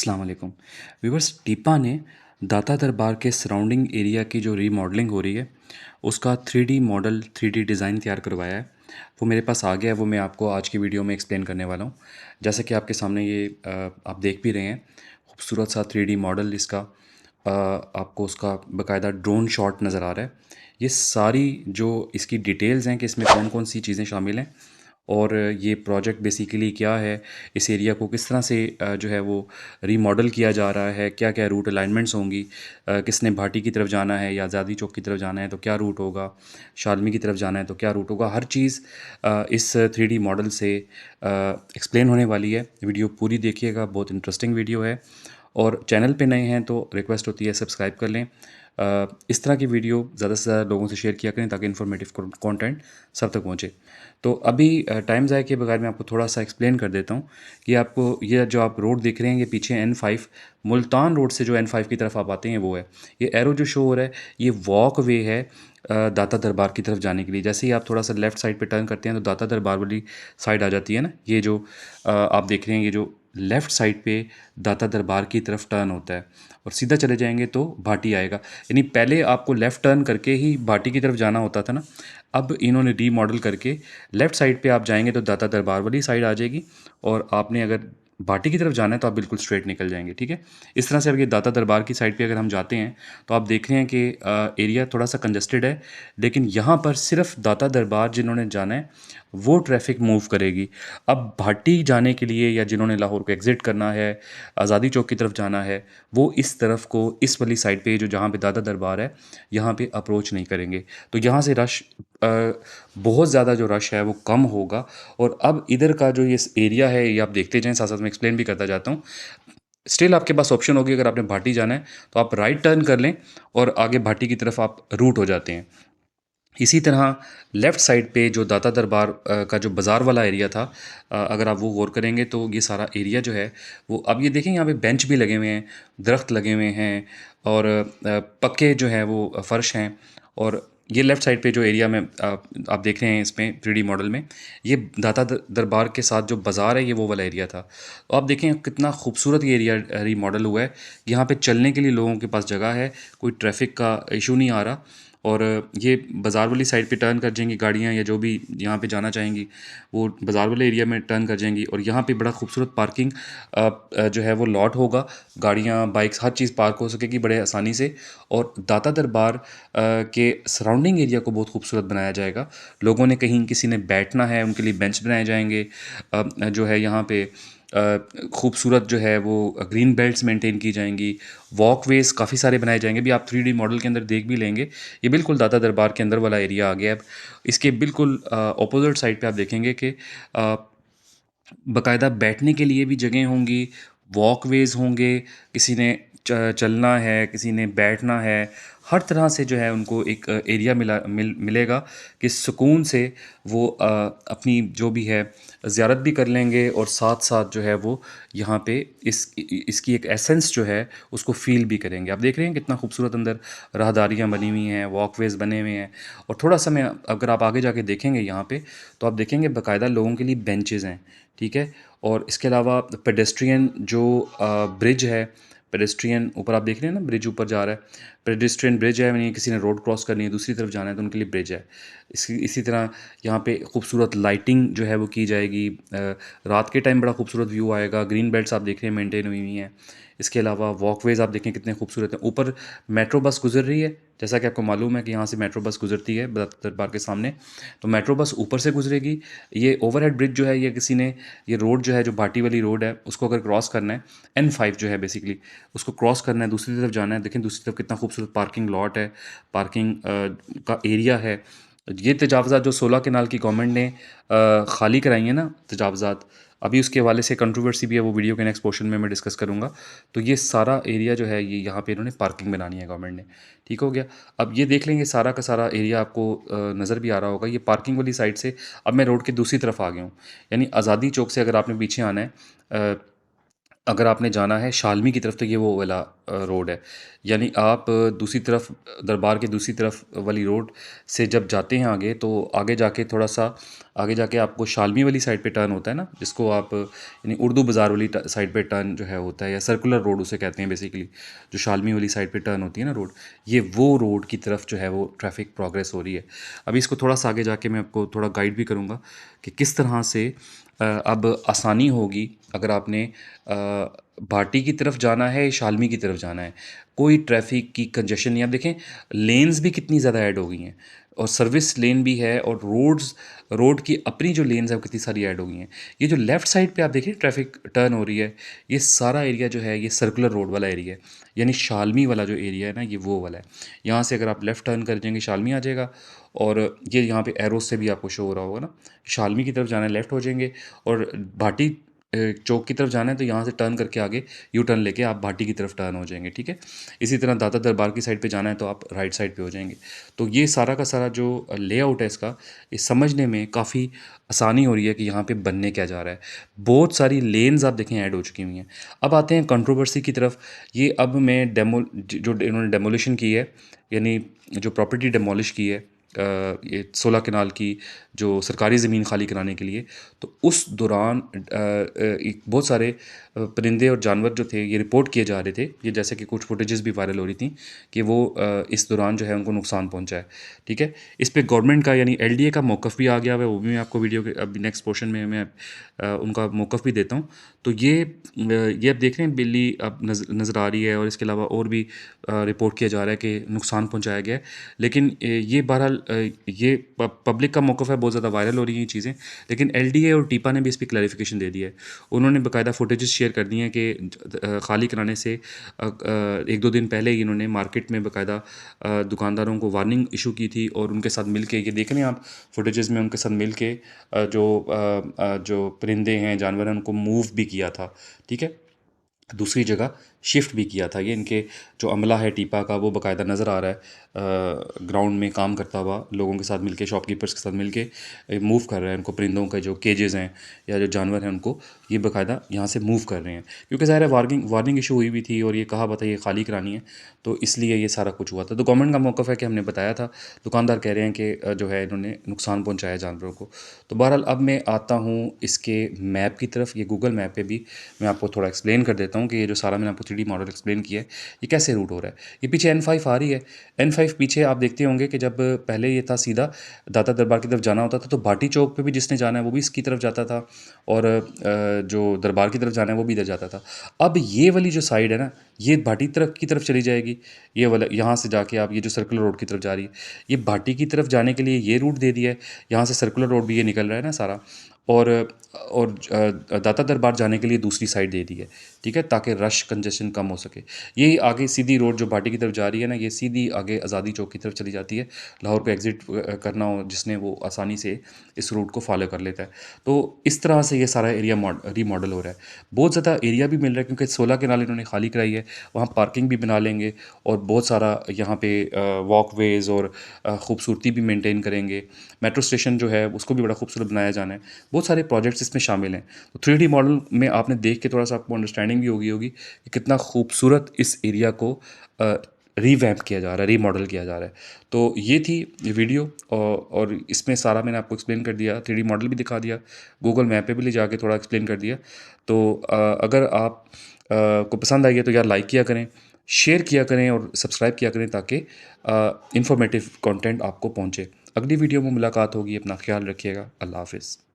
अस्सलाम वालेकुम व्यूवर्स। टीपा ने दाता दरबार के सराउंडिंग एरिया की जो रीमॉडलिंग हो रही है उसका 3D मॉडल 3D डिज़ाइन तैयार करवाया है। वो मेरे पास आ गया है, वो मैं आपको आज की वीडियो में एक्सप्लेन करने वाला हूँ। जैसे कि आपके सामने ये आप देख भी रहे हैं, खूबसूरत सा 3D मॉडल इसका। आपको उसका बाकायदा ड्रोन शॉट नज़र आ रहा है। ये सारी जो इसकी डिटेल्स हैं कि इसमें कौन कौन सी चीज़ें शामिल हैं और ये प्रोजेक्ट बेसिकली क्या है, इस एरिया को किस तरह से जो है वो रीमॉडल किया जा रहा है, क्या क्या रूट अलाइनमेंट्स होंगी, किसने भाटी की तरफ जाना है या आज़ादी चौक की तरफ जाना है तो क्या रूट होगा, शालमी की तरफ जाना है तो क्या रूट होगा, हर चीज़ इस 3D मॉडल से एक्सप्लेन होने वाली है। वीडियो पूरी देखिएगा, बहुत इंटरेस्टिंग वीडियो है। और चैनल पे नए हैं तो रिक्वेस्ट होती है सब्सक्राइब कर लें। इस तरह की वीडियो ज़्यादा से ज़्यादा लोगों से शेयर किया करें ताकि इन्फॉर्मेटिव कंटेंट सब तक पहुँचे। तो अभी टाइम ज़ाय के बगैर मैं आपको थोड़ा सा एक्सप्लेन कर देता हूँ कि आपको ये जो आप रोड देख रहे हैं, ये पीछे N5 मुल्तान रोड से जो N5 की तरफ आप आते हैं वो है। ये एरो जो शो हो रहा है ये वॉक वे है दाता दरबार की तरफ जाने के लिए। जैसे ही आप थोड़ा सा लेफ़्ट साइड पे टर्न करते हैं तो दाता दरबार वाली साइड आ जाती है ना। ये जो आप देख रहे हैं, ये जो लेफ़्ट साइड पे दाता दरबार की तरफ टर्न होता है और सीधा चले जाएंगे तो भाटी आएगा। यानी पहले आपको लेफ़्ट टर्न करके ही भाटी की तरफ जाना होता था ना। अब इन्होंने रीमॉडल करके लेफ़्ट साइड पे आप जाएंगे तो दाता दरबार वाली साइड आ जाएगी और आपने अगर भाटी की तरफ जाना है तो आप बिल्कुल स्ट्रेट निकल जाएंगे। ठीक है, इस तरह से अब ये दाता दरबार की साइड पे अगर हम जाते हैं तो आप देख रहे हैं कि एरिया थोड़ा सा कंजस्टेड है, लेकिन यहाँ पर सिर्फ दाता दरबार जिन्होंने जाना है वो ट्रैफिक मूव करेगी। अब भाटी जाने के लिए या जिन्होंने लाहौर को एग्ज़िट करना है, आज़ादी चौक की तरफ जाना है, वो इस तरफ को इस वाली साइड पे जो जहाँ पे दाता दरबार है यहाँ पे अप्रोच नहीं करेंगे। तो यहाँ से रश बहुत ज़्यादा जो रश है वो कम होगा। और अब इधर का जो ये एरिया है ये आप देखते जाएँ, साथ साथ मैं एक्सप्लेन भी करता जाता हूँ। स्टिल आपके पास ऑप्शन होगी, अगर आपने भाटी जाना है तो आप राइट टर्न कर लें और आगे भाटी की तरफ आप रूट हो जाते हैं। इसी तरह लेफ़्ट साइड पे जो दाता दरबार का जो बाज़ार वाला एरिया था, अगर आप वो गौर करेंगे तो ये सारा एरिया जो है वो अब ये देखें यहाँ पे बेंच भी लगे हुए हैं, दरख्त लगे हुए हैं और पक्के जो है वो फ़र्श हैं। और ये लेफ़्ट साइड पे जो एरिया में आप देख रहे हैं इसमें 3D मॉडल में, ये दाता दरबार के साथ जो बाज़ार है ये वो वाला एरिया था। तो आप देखें कितना खूबसूरत ये एरिया रीमॉडल हुआ है। यहाँ पे चलने के लिए लोगों के पास जगह है, कोई ट्रैफिक का इशू नहीं आ रहा। और ये बाज़ार वाली साइड पे टर्न कर जाएंगी गाड़ियाँ या जो भी यहाँ पे जाना चाहेंगी वो बाज़ार वाले एरिया में टर्न कर जाएंगी। और यहाँ पे बड़ा खूबसूरत पार्किंग जो है वो लॉट होगा, गाड़ियाँ बाइक्स हर चीज़ पार्क हो सकेगी बड़े आसानी से। और दाता दरबार के सराउंडिंग एरिया को बहुत खूबसूरत बनाया जाएगा। लोगों ने कहीं किसी ने बैठना है उनके लिए बेंच बनाए जाएंगे। जो है यहाँ पे खूबसूरत जो है वो ग्रीन बेल्ट्स मेंटेन की जाएंगी, वॉकवेज़ काफ़ी सारे बनाए जाएंगे। भी आप 3D मॉडल के अंदर देख भी लेंगे, ये बिल्कुल दाता दरबार के अंदर वाला एरिया आ गया। अब इसके बिल्कुल अपोजिट साइड पे आप देखेंगे कि बाकायदा बैठने के लिए भी जगह होंगी, वॉकवेज़ होंगे, किसी ने चलना है, किसी ने बैठना है, हर तरह से जो है उनको एक एरिया मिलेगा कि सुकून से वो अपनी जो भी है ज़ियारत भी कर लेंगे और साथ साथ जो है वो यहाँ पे इसकी एक एसेंस जो है उसको फ़ील भी करेंगे। आप देख रहे हैं कितना खूबसूरत अंदर राहदारियाँ बनी हुई हैं, वॉकवेज़ बने हुए हैं। और थोड़ा सा मैं अगर आप आगे जाके देखेंगे यहाँ पे तो आप देखेंगे बाकायदा लोगों के लिए बेंचेज़ हैं। ठीक है, और इसके अलावा पेडेस्ट्रियन जो ब्रिज है, पेडेस्ट्रियन ऊपर आप देख रहे हैं ना, ब्रिज ऊपर जा रहा है, पेडेस्ट्रियन ब्रिज है। यानी किसी ने रोड क्रॉस करनी है दूसरी तरफ जाना है तो उनके लिए ब्रिज है। इसी तरह यहाँ पे खूबसूरत लाइटिंग जो है वो की जाएगी। रात के टाइम बड़ा खूबसूरत व्यू आएगा। ग्रीन बेल्ट्स आप देख रहे हैं मेंटेन हुई हुई हैं। इसके अलावा वॉकवेज़ आप देखें कितने खूबसूरत हैं। ऊपर मेट्रो बस गुजर रही है, जैसा कि आपको मालूम है कि यहाँ से मेट्रो बस गुजरती है दरबार के सामने। तो मेट्रो बस ऊपर से गुजरेगी। ये ओवरहेड ब्रिज जो है, ये किसी ने ये रोड जो है जो भाटी वाली रोड है उसको अगर क्रॉस करना है, N5 जो है बेसिकली उसको क्रॉस करना है, दूसरी तरफ जाना है। देखें दूसरी तरफ कितना खूबसूरत पार्किंग लॉट है, पार्किंग का एरिया है। ये तजावज़ात जो 16 केनाल की गवर्नमेंट ने खाली कराई है ना तजावज़ात, अभी उसके हवाले से कंट्रोवर्सी भी है, वो वीडियो के नेक्स्ट पोर्शन में मैं डिस्कस करूँगा। तो ये सारा एरिया जो है ये यहाँ पे इन्होंने पार्किंग बनानी है गवर्नमेंट ने। ठीक हो गया। अब ये देख लेंगे सारा का सारा एरिया आपको नज़र भी आ रहा होगा। ये पार्किंग वाली साइड से अब मैं रोड की दूसरी तरफ आ गया हूँ। यानी आज़ादी चौक से अगर आपने पीछे आना है, अगर आपने जाना है शालमी की तरफ तो ये वो वाला रोड है। यानी आप दूसरी तरफ दरबार के दूसरी तरफ वाली रोड से जब जाते हैं आगे, तो आगे जाके थोड़ा सा आगे जाके आपको शालमी वाली साइड पे टर्न होता है ना, जिसको आप यानी उर्दू बाज़ार वाली साइड पे टर्न जो है होता है, या सर्कुलर रोड उसे कहते हैं बेसिकली, जो शालमी वाली साइड पे टर्न होती है ना रोड, ये वो रोड की तरफ जो है वो ट्रैफिक प्रोग्रेस हो रही है। अभी इसको थोड़ा सा आगे जाके मैं आपको थोड़ा गाइड भी करूँगा कि किस तरह से अब आसानी होगी अगर आपने भाटी की तरफ जाना है, शालमी की तरफ जाना है। कोई ट्रैफ़िक की कंजेशन नहीं। आप देखें लेन्स भी कितनी ज़्यादा ऐड हो गई हैं, और सर्विस लेन भी है, और रोड की अपनी जो लेन्स हैं वो कितनी सारी ऐड हो गई हैं। ये जो लेफ़्ट साइड पे आप देखिए ट्रैफ़िक टर्न हो रही है, ये सारा एरिया जो है ये सर्कुलर रोड वाला एरिया है। यानी शालमी वाला जो एरिया है ना, ये वो वाला है। यहाँ से अगर आप लेफ़्ट टर्न कर जाएँगे शालमी आ जाएगा, और ये यहाँ पे एरो से भी आपको शो हो रहा होगा ना, शालमी की तरफ जाना है लेफ़्ट हो जाएंगे, और भाटी चौक की तरफ जाना है तो यहाँ से टर्न करके आगे यू टर्न लेके आप भाटी की तरफ टर्न हो जाएंगे, ठीक है। इसी तरह दाता दरबार की साइड पे जाना है तो आप राइट साइड पे हो जाएंगे। तो ये सारा का सारा जो लेआउट है इसका, ये समझने में काफ़ी आसानी हो रही है कि यहाँ पे बनने क्या जा रहा है। बहुत सारी लेन्स आप देखें ऐड हो चुकी हुई हैं। अब आते हैं कंट्रोवर्सी की तरफ। ये अब मैं जो इन्होंने डेमोलिशन की है, यानी जो प्रॉपर्टी डेमोलिश की है, ये 16 कनाल की जो सरकारी ज़मीन खाली कराने के लिए, तो उस दौरान बहुत सारे परिंदे और जानवर जो थे ये रिपोर्ट किए जा रहे थे, ये जैसे कि कुछ फुटेजेस भी वायरल हो रही थी कि वो इस दौरान जो है उनको नुकसान पहुंचा है, ठीक है। इस पे गवर्नमेंट का यानी एलडीए का मौक़िफ़ भी आ गया है, वो भी मैं आपको वीडियो के अभी नेक्स्ट पोर्शन में मैं उनका मौक़िफ़ भी देता हूँ। तो ये आप देख रहे हैं बिल्ली अब नज़र आ रही है, और इसके अलावा और भी रिपोर्ट किया जा रहा है कि नुकसान पहुँचाया गया है। लेकिन ये बहरहाल ये पब्लिक का मौक़िफ़ है, बहुत ज़्यादा वायरल हो रही हैं ये चीज़ें, लेकिन एलडीए और टीपा ने भी इस पर क्लैरिफिकेशन दे दिया है। उन्होंने बाकायदा फुटेजेस शेयर कर दी हैं कि खाली कराने से 1-2 दिन पहले ही इन्होंने मार्केट में बाकायदा दुकानदारों को वार्निंग इशू की थी, और उनके साथ मिल के ये देख रहे हैं आप फुटेजेस में, उनके साथ मिल के जो परिंदे हैं, जानवर हैं, उनको मूव भी किया था, ठीक है। दूसरी जगह शिफ्ट भी किया था। ये इनके जो अमला है टीपा का, वो बाकायदा नज़र आ रहा है ग्राउंड में काम करता हुआ, लोगों के साथ मिलके, शॉपकीपर्स के साथ मिलके मूव कर रहा है उनको। परिंदों के जो केजेस हैं या जो जानवर हैं उनको ये बाकायदा यहाँ से मूव कर रहे हैं, क्योंकि ज़ाहिर है वार्निंग इशू हुई भी थी, और ये कहा पता ये खाली करानी है, तो इसलिए ये सारा कुछ हुआ था। तो गवर्नमेंट का मौक़िफ़ है कि हमने बताया था, दुकानदार कह रहे हैं कि जो है इन्होंने नुकसान पहुँचाया जानवरों को। तो बहरहाल अब मैं आता हूँ इसके मैप की तरफ। ये गूगल मैप पे भी मैं आपको थोड़ा एक्सप्लेन कर देता हूँ कि ये जो सारा मैंने आपको 3D मॉडल एक्सप्लेन किया है, ये कैसे रूट हो रहा है। ये पीछे N5 आ रही है। N5 पीछे आप देखते होंगे कि जब पहले ये था सीधा दाता दरबार की तरफ जाना होता था, तो भाटी चौक पे भी जिसने जाना है वो भी इसकी तरफ जाता था, और जो दरबार की तरफ जाना है वो भी इधर जाता था। अब ये वाली जो साइड है ना, ये भाटी तरफ की तरफ चली जाएगी। ये वाला यहाँ से जाके आप ये जो सर्कुलर रोड की तरफ जा रही है, ये भाटी की तरफ जाने के लिए ये रूट दे दिया है। यहाँ से सर्कुलर रोड भी ये निकल रहा है ना सारा, और दाता दरबार जाने के लिए दूसरी साइड दे दी है, ठीक है, ताकि रश कंजेशन कम हो सके। यही आगे सीधी रोड जो भाटी की तरफ जा रही है ना, ये सीधी आगे आज़ादी चौक की तरफ चली जाती है। लाहौर को एग्ज़िट करना हो जिसने, वो आसानी से इस रूट को फॉलो कर लेता है। तो इस तरह से ये सारा एरिया रीमॉडल हो रहा है। बहुत ज़्यादा एरिया भी मिल रहा है, क्योंकि 16 कनाल इन्होंने खाली कराई है, वहाँ पार्किंग भी बना लेंगे, और बहुत सारा यहाँ पे वॉकवेज़ और ख़ूबसूरती भी मेंटेन करेंगे। मेट्रो स्टेशन जो है उसको भी बड़ा खूबसूरत बनाया जाना है। बहुत सारे प्रोजेक्ट्स इसमें शामिल हैं। तो 3D मॉडल में आपने देख के थोड़ा सा आपको अंडरस्टैंडिंग भी होगी कि कितना खूबसूरत इस एरिया को रीवैम्प किया जा रहा है, रीमॉडल किया जा रहा है। तो ये थी ये वीडियो, और इसमें सारा मैंने आपको एक्सप्लेन कर दिया, 3D मॉडल भी दिखा दिया, गूगल मैप पे भी ले जाके थोड़ा एक्सप्लेन कर दिया। तो अगर आप को पसंद आई है तो यार लाइक किया करें, शेयर किया करें, और सब्सक्राइब किया करें, ताकि इंफॉर्मेटिव कंटेंट आपको पहुंचे। अगली वीडियो में मुलाकात होगी। अपना ख्याल रखिएगा। अल्लाह हाफ़िज़।